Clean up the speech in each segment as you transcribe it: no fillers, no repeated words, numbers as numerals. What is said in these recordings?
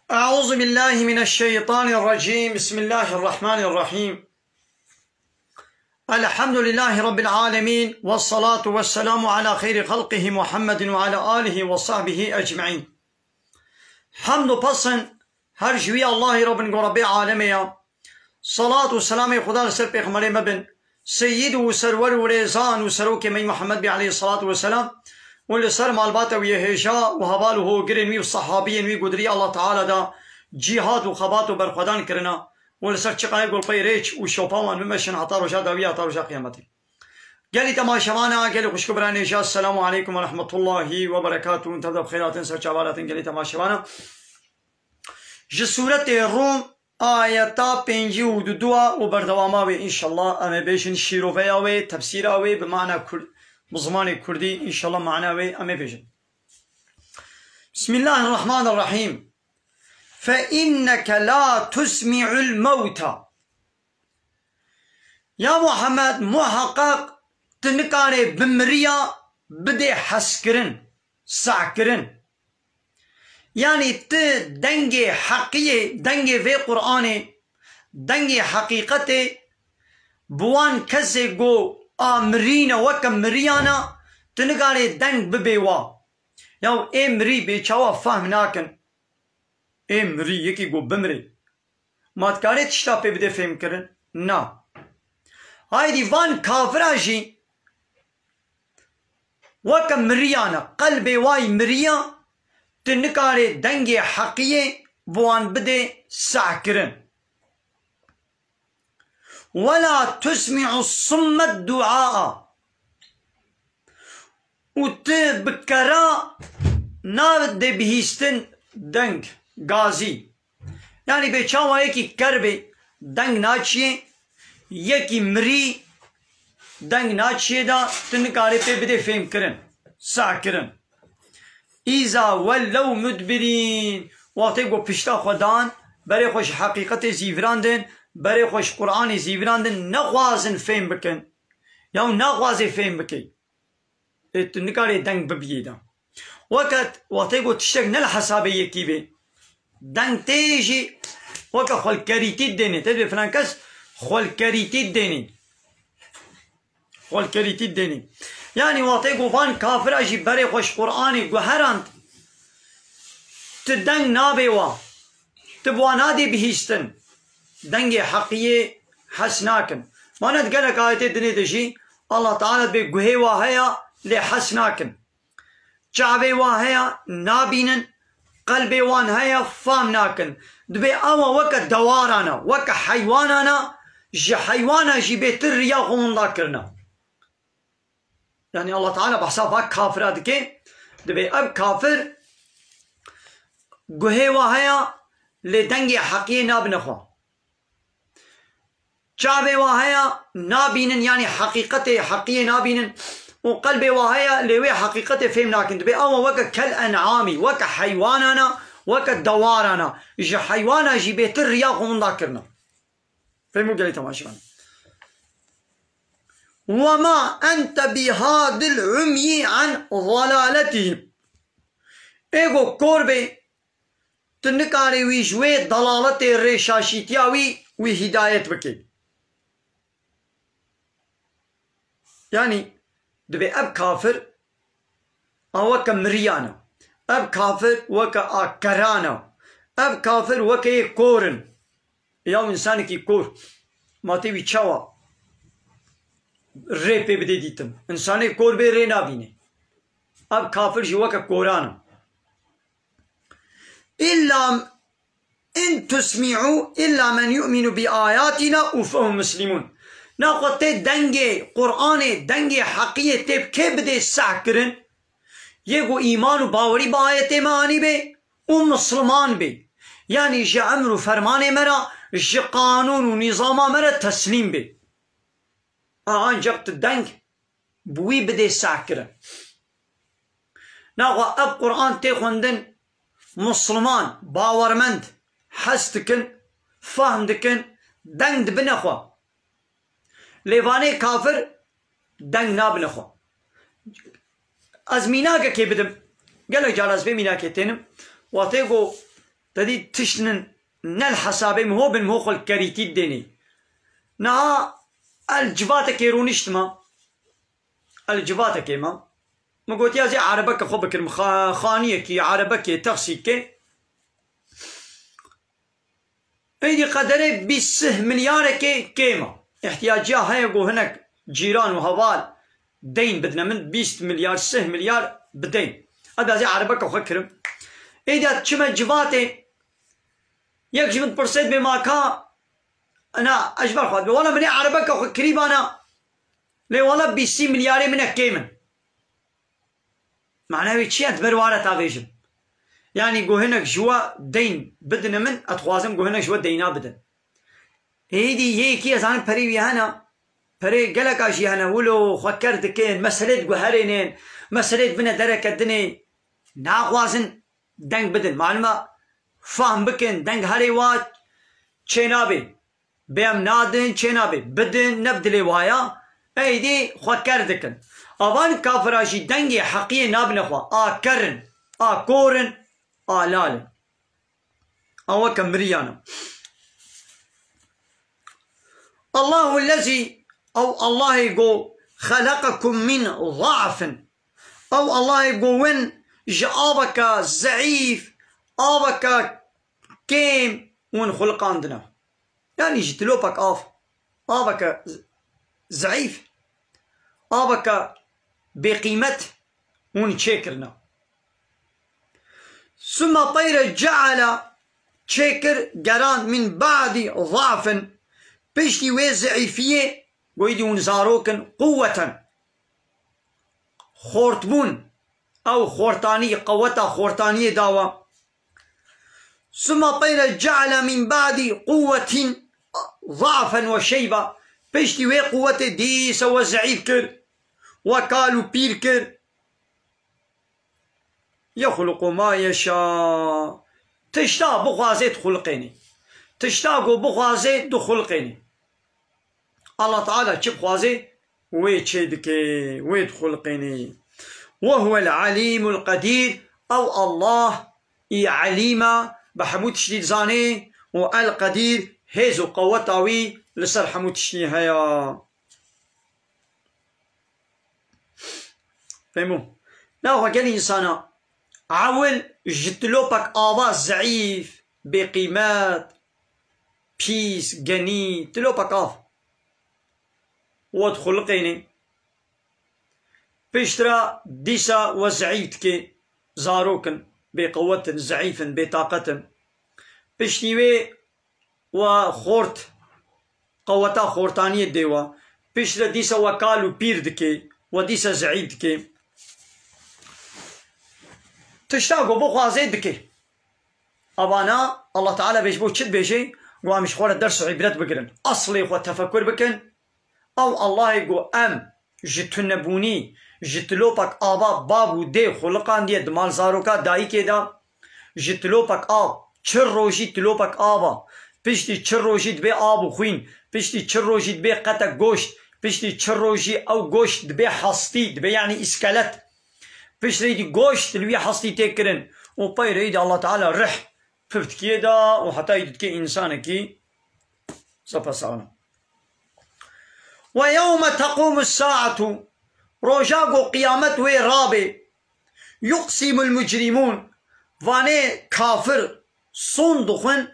أعوذ بالله من الشيطان الرجيم. بسم الله الرحمن الرحيم. الحمد لله رب العالمين، والصلاة والسلام على خير خلقه محمد وعلى آله وصحبه أجمعين. حمد و پسند هر جوی الله رب رب عالمه. صلاة و سلام خدا سر پیغمبر مبن سید و سرور و ریزان و سروک می محمد بی علیه الصلاة والسلام ولسر مالبات و یهجا و حواله گرنوی و صحابی نوی قدری الله تعالی دا جهاد و خبات و برخودان کرنا ولسر چقای گل پی ریچ و شوپاوان بمشن عطا روشا داوی عطا روشا قیامتی. گلی تماشوانا گلی خوشکبران ایشا. السلام علیکم و رحمت الله و برکاته. انتظر بخیرات سر چوالات گلی تماشوانا جسورت روم آیتا 52 و بردواماوی انشالله اما بیشن شیروفیاوی تفسیراوی بمعنی بزمان كردي إن شاء الله معناه أمي بيجن. بسم الله الرحمن الرحيم. فإنك لا تسمع الموتى. يا محمد محقق تنكاري بمريا بدي حسكرن سعكرن، يعني دنجي حقية دنجي في قرآن دنجي حقيقته بوان كسي جو آمرین وکم مریانا تنگاری دنگ ببیوا یا ای مری بیچاوا فهم ناکن ای مری یکی گو بمری ماتکاری تشتا پی بده فهم کرن نا هایدی وان کافراجی وکم مریانا قلب وای مریا تنگاری دنگ حقیه بوان بده سع کرن. ولا تسمع الصم الدعاء وتبكرا ناد بهيستن دنگ غازي، يعني بيچاوا يكي كربي دنگ ناچيه يكي مري دنگ ناچيه دا تنكاري پي بده فهم کرن سا کرن. إذا ولو مدبرين وقتی گو پشتا خودان برای خوش حقیقت زیوراندن برای خوش قرآن زیوراندن نخوازن فهم بکن یا نخوازی فهم بکی نکاری دنگ ببیدن وقتی گو تشتک نل حسابه یکی بی دنگ تیجی وقت خلکریتی دینی تدبی فلان کس خلکریتی دینی یعنی وقتی گو فان کافراجی برای خوش قرآنی گو هراند تدنگ نابیوا تبوانا دی بهیستن دنگ حقیه حسناکن ماند گلک آیت دنی دشی الله تعالی به گوهی واهیا لی حسناکن چاوی واهیا نابینن قلبی وان هیا فام ناکن دبی اما وکا دوارانا وکا حیوانانا جی حیوانا جی بیتر ریا خوندا کرنا. يعني الله تعالى بحساب كافرات كي دبي اب كافر گوهی واهیا لدنگی حقیه نابنخوا چاوی واهیا نابینن یعنی حقیقت حقیه نابینن و قلب واهیا لوی حقیقت فهم ناکن دبی اما وکا کل انعامی وکا حیوانانا وکا دوارانا جی حیوانا جی بیتر ریا خوندا کرنا. فهمو گلی تماشان. وما أنت بهاد العمي عن ضلالتهم. ايغو كوربي تنكاري وي شوي ضلالت ريشاشيتياوي وي هدايت بكي. يعني دبي اب كافر او كمريانا اب كافر وكا اكرانا اب كافر وكا كورن يا انسان كي كور ما تبي تشوا ری پی بده دیتم انسانی کور به ری نبینه. اب کافر جوا که کورانا إلا إن تسمعوا إلا من يؤمن بآياتنا وفهم مسلمون. ناقض دنگه قرآن دنگه حقیه تب که بده سعکرن یکو ایمان و باوری با آیت معانی به و مسلمان به یعنی جه امر و فرمان مرا جه قانون و نظام مرا تسلیم به ancak دنگ بوی بده سعکره. ناقا اب قرآن تی خوندن مسلمان باورمند حس دکن فهم دکن دنگ دبنخوا لیوانه کافر دنگ نابنخوا. از میناگه که بدم گلو جال از به میناگه تینم وقتی گو تدي تشنن نل حسابي مهو بالمخ الكريتي الديني نا الجبات كيرونيشت ما الجبات كيما ما قلت يا زي عربك خبك خانية كي عربك تغسي كي ايدي قدري بيسه مليار كيما احتياجها هيقو هناك جيران وهوال دين بدنا من 20 مليار سه مليار بدين هذا زي عربك وخكرم ايدي تشمل جباتي يك جبت برسيت بما كان انا اجبر خاطر والله مني عربك وخكريب انا لي والله 20 مليار منك كيمن معناه تشي اتبرواره تافيجم يعني جو هناك جوا دين بدنا من اتخوازم جو هناك جوا دينا بدن هيدي هيك ازان بري هنا بري قالك اشي هنا ولو فكرت كين مسألة جو هرينين مسألة بنا درك الدني ناخوازن دنگ بدن معلومة فهم بكن دنگ هري وات چنابي بيم نادن چنابي بدن نبدلي وايا هيدي فكرتكن اوان كافراشي دنگي حقيقي نابنخوا كرن كورن لالن او كمريانا الله الذي او الله يقول خلقكم من ضعف او الله يقول وين جابك ضعيف ابك كيم وين خلق عندنا يعني جتلوبك ابك ضعيف ابك بقيمة ونشكرنا ثم طير جعل شكر جران من بعد ضعف بشتي وزعيفية ويدي ونزاروكن قوة خورتبون أو خورتانية قوة خورتانية داوا ثم طير جعل من بعد قوة ضعفا وشيبة بشتي وي قوة ديس وزعيف كر وكالو بير كر يخلق ما يشاء تشتا بخوازيت خلقيني تشتاقو بخوازيت دو خلقيني الله تعالى چه بخوازي ويتشدكي ويت خلقيني وهو العليم القدير او الله عليما بحمود شديد زاني والقدير هيزو قوتاوي لسر حمود شديد هيا فهمو لا هو قال إنسانا عول جتلوبك آواز ضعيف بقيمات بيس جني تلوبك وادخل قيني بيشترى ديسا وزعيتك زاروكن بقوة ضعيف بطاقة بيشتيوي وخورت قوة خورتانية ديوا بيشترى ديسا وكالو بيردكي وديسا زعيدكي تشتاقو بخوازي دكي أبانا الله تعالى بيجبو تشد بيجي وامش خور الدرس عبرت بقرن أصلي خو تفكر بكن أو الله يقول جتنبوني جتلوبك آبا بابو دي خلقان دي دمال زاروكا داي كده جتلوبك چر روشي تلوبك آبا پشتی چر روشي دبي آبو خوين پشتی چر روشي دبي قطع گوشت پشتی چر روشي أو گوشت دبي حصتي دبي يعني إسكالت پشتی دي گوشت اللي حصتي تكرن وطير ايد الله تعالى رح فبت كده وحتى يدكي إنسانكي سبسانا ويوم تقوم الساعة روجاقو قيامت وي رابي يقسم المجرمون واني كافر صندوقن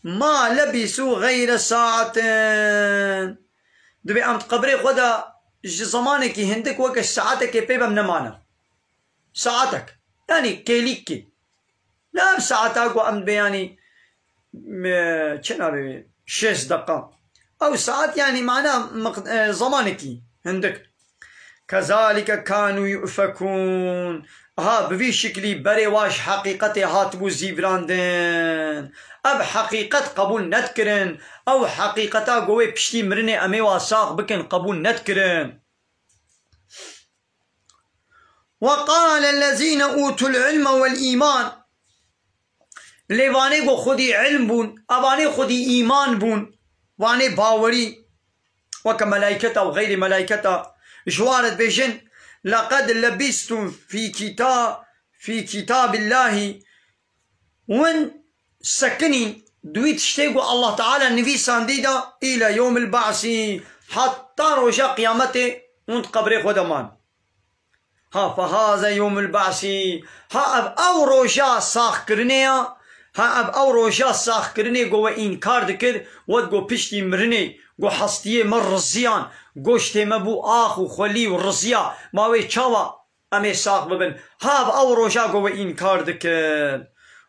ما لبسوا غير ساعة دبي أمت قبري خدا زمانك هندك وكش ساعتك بيبا منمانا ساعتك يعني كيليكي لا ساعتك وأمت بياني چنا 6 دقيقة أو ساعات يعني معناه زمانك هندك كذلك كانوا يؤفكون بفي شكلي بري واش حقيقتي هاتبو زيبراندن اب حقيقت قبول ندكرن او حقيقتا قوي بشتي مرني امي واساق بكن قبول ندكرن وقال الذين اوتوا العلم والايمان ليواني قو خدي علم بون اباني خدي ايمان بون واني باوري وكملائكته وغير ملائكته جوارت بيجن لقد لبستم في كتاب الله وين سكنين دويت شتيقو الله تعالى نفيسان ديدا إلى يوم البعث حتى رجا قيامته وانت قبري خدمان. ها فهذا يوم البعث ها اب او رجا ساخ كرنيا ها اب او رجا ساخ كرني گو انكار دكر ود گو پشتي مرني گو حستيه مر رزيان گوشت مبو آخ و خلي و رزيا ماوي چاوا امي ساخ ببن ها اب او رجا گو انكار دكر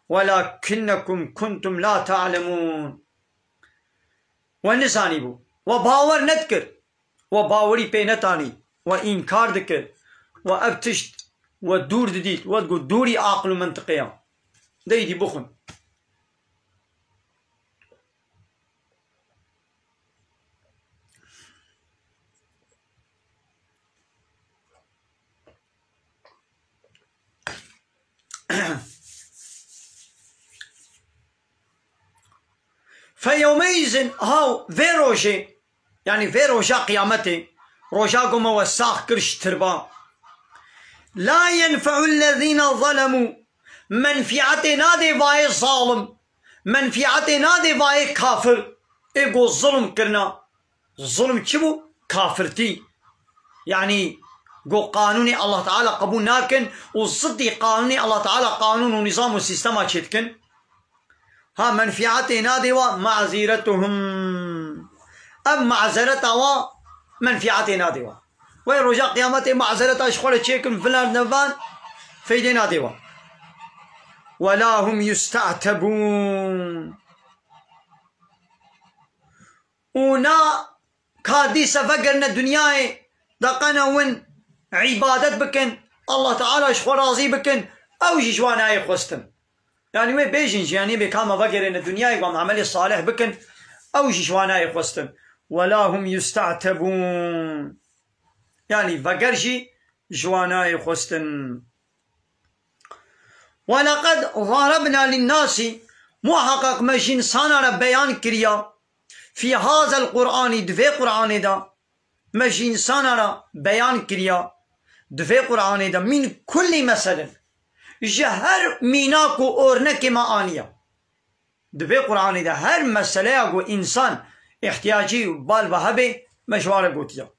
ولكنكم كنتم لا تعلمون. ونساني بو وباور نذكر وباوري بينتاني وإنكار ذكر وأبتشت ودور دديت وتقول دوري عقل منطقية ديدي بخن. فيومئذ هاو في روجي يعني في روجا قيامته روجا قوم وساخ كرش تربا لا ينفع الذين ظلموا منفعتنا دي باي ظالم منفعتنا دي باي كافر ايقو الظلم كرنا الظلم كبو كافرتي يعني قو قانوني الله تعالى قبول ناكن وصدي قانوني الله تعالى قانون ونظام وسيستما تشتكن ها منفعتنا دي ومعذرتهم ام معذرتها ومنفعتنا دي وين رجاء قيامته معذرتها شخوله تشيكن فلان نفان فيدنا دي ولا هم يستعتبون ونا كادي سفقرنا الدنيا دقنا ون عبادت بكن الله تعالى شخو راضي بكن او جيشوانا يخوستن يعني ما بيجنج يعني بكام فقرنا الدنيا يقوم عملي صالح بكن او جيشوانا يخوستن ولا هم يستعتبون يعني فقرشي جوانا يخوستن. ولقد ضربنا للناس محقق مجين صانر بيان كريا في هذا القرآن دفي قرآن دا مجين صانر بيان كريا دفي قرآن دا من كل مسألة جهر ميناكو أورنك ما آنيا دفي قرآن دا هر مسألة يقو إنسان احتياجي بال بهبه مشوار قوتيا.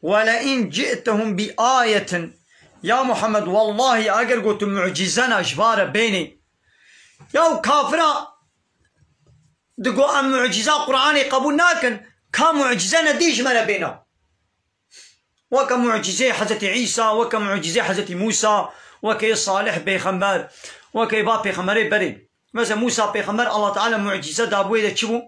ولئن جئتهم بآية يا محمد والله اگر قلت معجزنا جبارة بيني يا كافرة دقو ام معجزة قرآني قبول ناكن كمعجزنا ديش منا بينا وكمعجزة حضرت عيسى وكمعجزة حضرت موسى وكي صالح بيخمبر وكي باب بيخمبر بري مثلا موسى بيخمبر الله تعالى معجزة دابوه ده چبو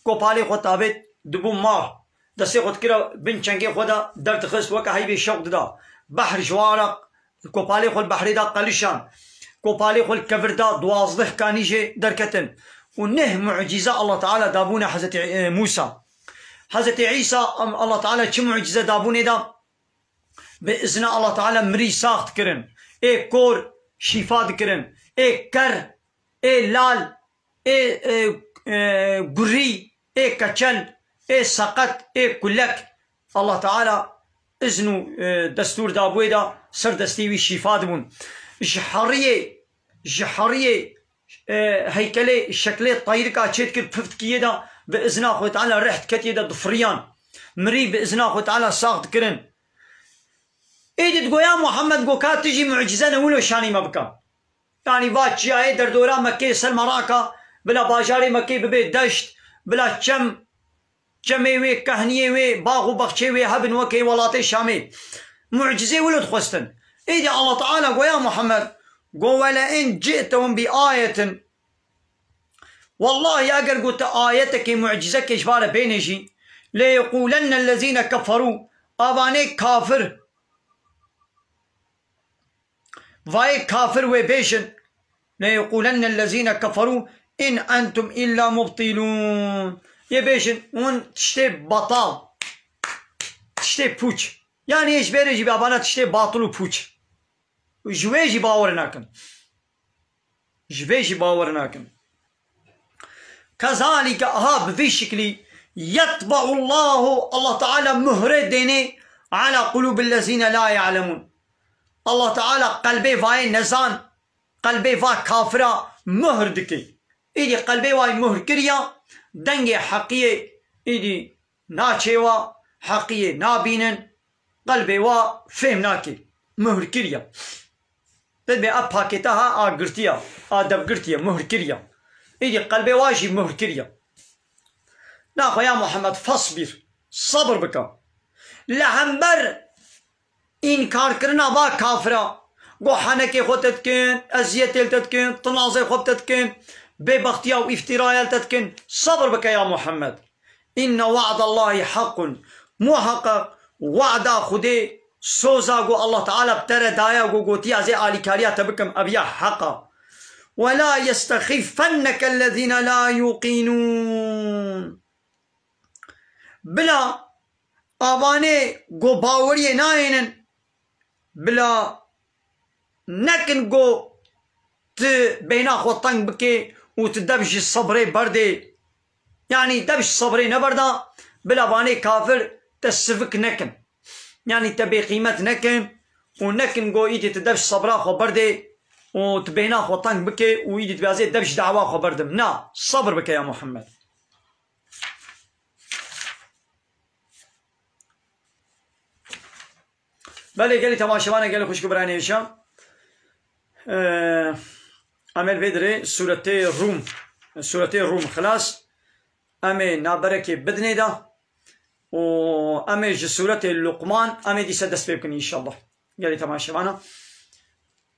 كوبالي خطابت دبو مار دستی خود کرا بن چنگی خدا درد خست وکه هی به شوق دا بحر جوارق کوپالی خود بحری دا قلیشان کوپالی خود کفر دا 12 کانیجه درکتن و نه معجزه الله تعالی دابونه حضرت موسى حضرت عيسى الله تعالی چه معجزه دابونه دا باذن الله تعالی مری ساخت کرن ای کور شفا کرن ای کر ای لال ای گری ای کچل ايه سقط ايه كلك الله تعالى اذنو دستور دابوي دا سر دستيوي شفاء دبون جحرية هيكلي شكلي طاير كا تشيت كر بفت كيه دا باذن الله تعالى ريحت كتيه دا ضفريان مري باذن الله تعالى ساقط كرن ايه تقول يا محمد قو كات تجي معجزه نولو شاني ما بكا يعني بات جاي در دورا مكي سر مراكا بلا باجاري مكي ببيت دشت بلا جمعي وي كهنية وي باغ وبخشي وي هبن وكي ولاتي شامي معجزة ولد خستن ايدي الله تعالى قو يا محمد قو ولئن جئتهم بآية والله يا اگر قلت آيتك معجزك اشبار بينجي ليقولن الذين كفروا اباني كافر واي كافر وبيشن ليقولن الذين كفروا إن أنتم إلا مبطلون يبيشن اون تشتي بطال تشتي پوچ يعني ايش بيرجي بابانا تشتي باطل و پوچ جويجي باور ناكن جويجي باور ناكن كذلك هاب في شكلي يطبع الله تعالى مهر ديني على قلوب الذين لا يعلمون الله تعالى قلبي فاي نزان قلبي فا كافرة مهر دكي إيدي قلبي واي مهر كريا دنگي حقية إيدي ناچيوا حقية نابينن قلبي وا فهم ناكي مهر كريا تدبي باكيتها قرتيا دب قرتيا مهر كريا إيدي قلبي واجي مهر كريا ناخو يا محمد فاصبر صبر بك لهمبر إنكار كرنا با كافرة قو حنكي خو تتكن أزيت تتكن تنازي خو تتكن ببختيا وافترايا تتكن صبر بك يا محمد إن وعد الله حق محقق وعد خدي سوزا قو الله تعالى بترى دايا قو قوتيا زي آلي كاريا تبكم أبيا حقا ولا يستخفنك الذين لا يوقنون بلا آباني قو باوري ناينن بلا نكن قو بينا خوطن بكي وتدبش الصبري بردي يعني دبش صبري نبردا بلا باني كافر تسفك نكن يعني تبي قيمة نكن ونكن قو ايدي تدبش صبرا خو بردي وتبينا خوطن بكي وايدي تبازي دبش دعوة خو بردم نا صبر بك يا محمد بله قالي تماشوانه قالي خوشك براني إيشا أمل بدري سورة الروم خلاص أمي نابركي بدني دا وأمي سورة اللقمان أمي دي سدس بيبكن إن شاء الله قالي تماشوانه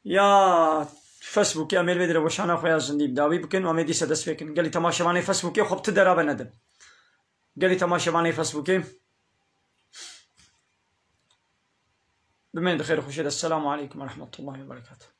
يا فيسبوك أمل بدري وشانا خويا زندي بداوي بكن وأمي دي سدس بيبكن قالي تماشوانه فيسبوك خب تدرى بندم قالي تماشوانه فيسبوك بمن بخير وخير السلام عليكم ورحمة الله وبركاته.